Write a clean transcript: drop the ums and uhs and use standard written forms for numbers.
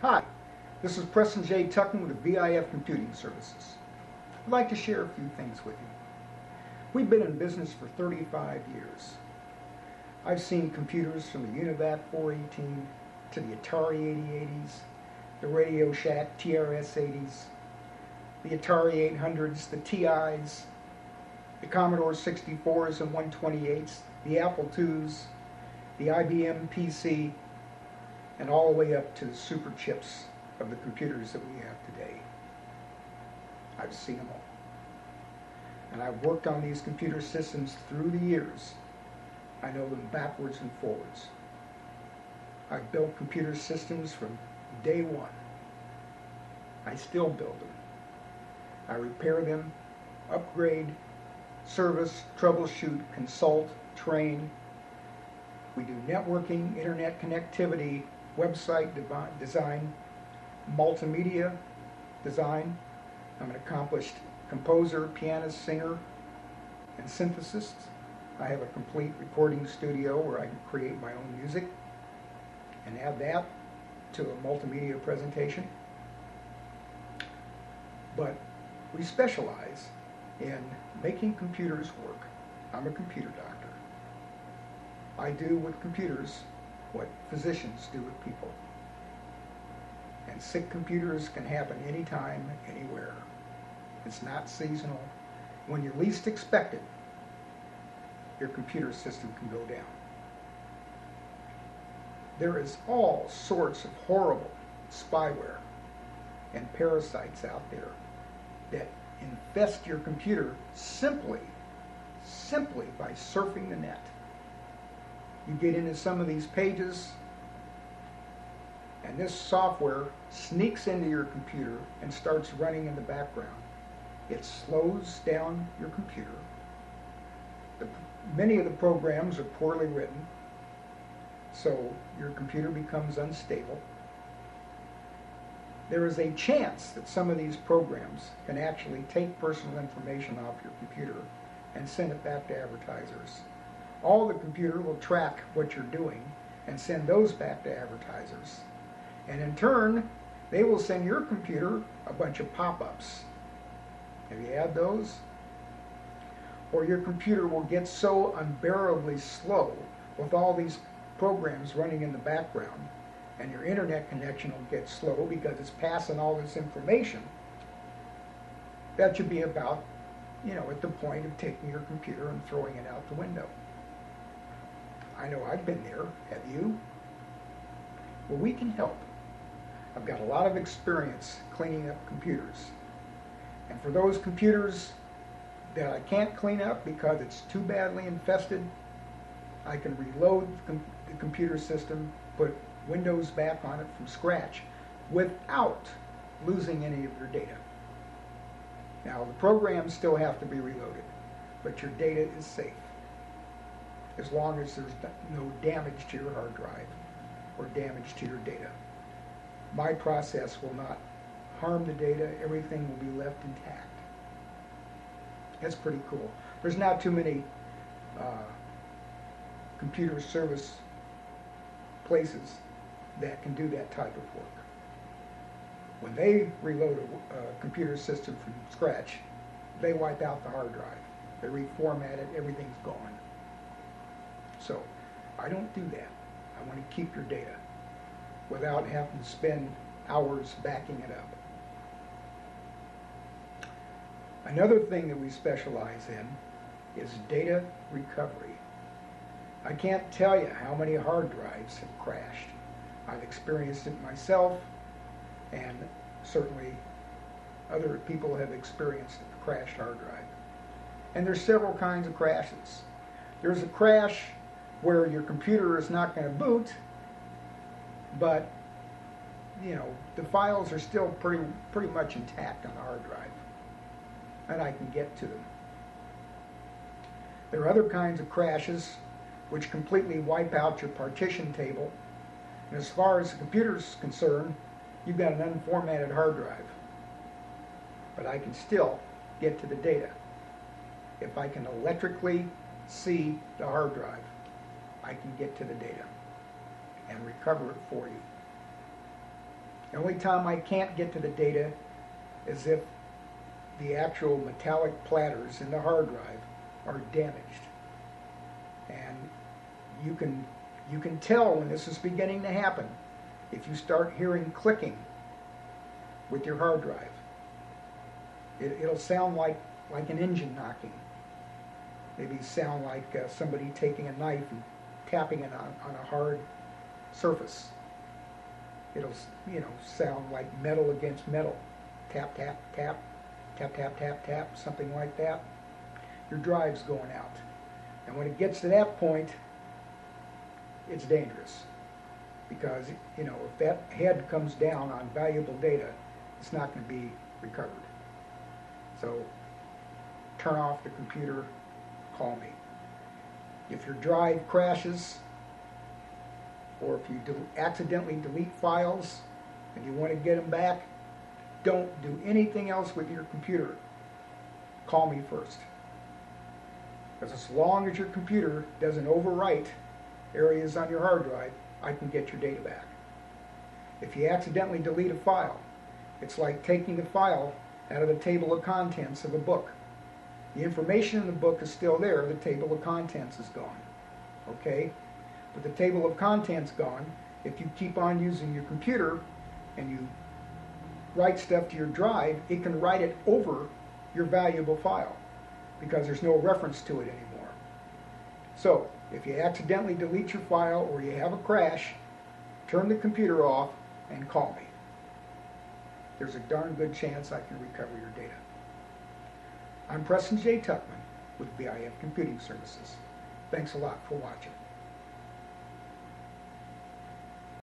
Hi, this is Preston J. Tucken with VIF Computing Services. I'd like to share a few things with you. We've been in business for 35 years. I've seen computers from the UNIVAC 418 to the Atari 8080s, the Radio Shack TRS 80s, the Atari 800s, the TIs, the Commodore 64s and 128s, the Apple IIs, the IBM PC, and all the way up to the super chips of the computers that we have today. I've seen them all. And I've worked on these computer systems through the years. I know them backwards and forwards. I've built computer systems from day one. I still build them. I repair them, upgrade, service, troubleshoot, consult, train. We do networking, internet connectivity, website design, multimedia design. I'm an accomplished composer, pianist, singer, and synthesist. I have a complete recording studio where I can create my own music and add that to a multimedia presentation. But we specialize in making computers work. I'm a computer doctor. I do with computers what physicians do with people. And sick computers can happen anytime, anywhere. It's not seasonal. When you least expect it, your computer system can go down. There is all sorts of horrible spyware and parasites out there that infest your computer simply by surfing the net. You get into some of these pages, and this software sneaks into your computer and starts running in the background. It slows down your computer. Many of the programs are poorly written, so your computer becomes unstable. There is a chance that some of these programs can actually take personal information off your computer and send it back to advertisers. All the computer will track what you're doing and send those back to advertisers. And in turn, they will send your computer a bunch of pop-ups. Have you had those? Or your computer will get so unbearably slow with all these programs running in the background, and your internet connection will get slow because it's passing all this information. That should be about, at the point of taking your computer and throwing it out the window. I know I've been there. Have you? Well, we can help. I've got a lot of experience cleaning up computers. And for those computers that I can't clean up because it's too badly infested, I can reload the computer system, put Windows back on it from scratch without losing any of your data. Now, the programs still have to be reloaded, but your data is safe, as long as there's no damage to your hard drive or damage to your data. My process will not harm the data. Everything will be left intact. That's pretty cool. There's not too many computer service places that can do that type of work. When they reload a computer system from scratch, they wipe out the hard drive. They reformat it, everything's gone. So, I don't do that. I want to keep your data without having to spend hours backing it up. Another thing that we specialize in is data recovery. I can't tell you how many hard drives have crashed. I've experienced it myself, and certainly other people have experienced a crashed hard drive. And there's several kinds of crashes. There's a crash where your computer is not going to boot, but the files are still pretty much intact on the hard drive, and I can get to them. There are other kinds of crashes which completely wipe out your partition table, and as far as the computer is concerned, you've got an unformatted hard drive, but I can still get to the data. If I can electrically see the hard drive, I can get to the data and recover it for you. The only time I can't get to the data is if the actual metallic platters in the hard drive are damaged. And you can tell when this is beginning to happen if you start hearing clicking with your hard drive. It'll sound like an engine knocking. Maybe sound like somebody taking a knife and tapping it on a hard surface. It'll, sound like metal against metal. Tap, tap, tap, tap, tap, tap, tap, something like that. Your drive's going out. And when it gets to that point, it's dangerous. Because, if that head comes down on valuable data, it's not going to be recovered. So, turn off the computer, call me. If your drive crashes, or if you accidentally delete files and you want to get them back, don't do anything else with your computer. Call me first. Because as long as your computer doesn't overwrite areas on your hard drive, I can get your data back. If you accidentally delete a file, it's like taking the file out of the table of contents of a book. The information in the book is still there, the table of contents is gone. Okay? With the table of contents gone, if you keep on using your computer and you write stuff to your drive, it can write it over your valuable file because there's no reference to it anymore. So, if you accidentally delete your file or you have a crash, turn the computer off and call me. There's a darn good chance I can recover your data. I'm Preston J. Tuckman with VIF Computing Services. Thanks a lot for watching.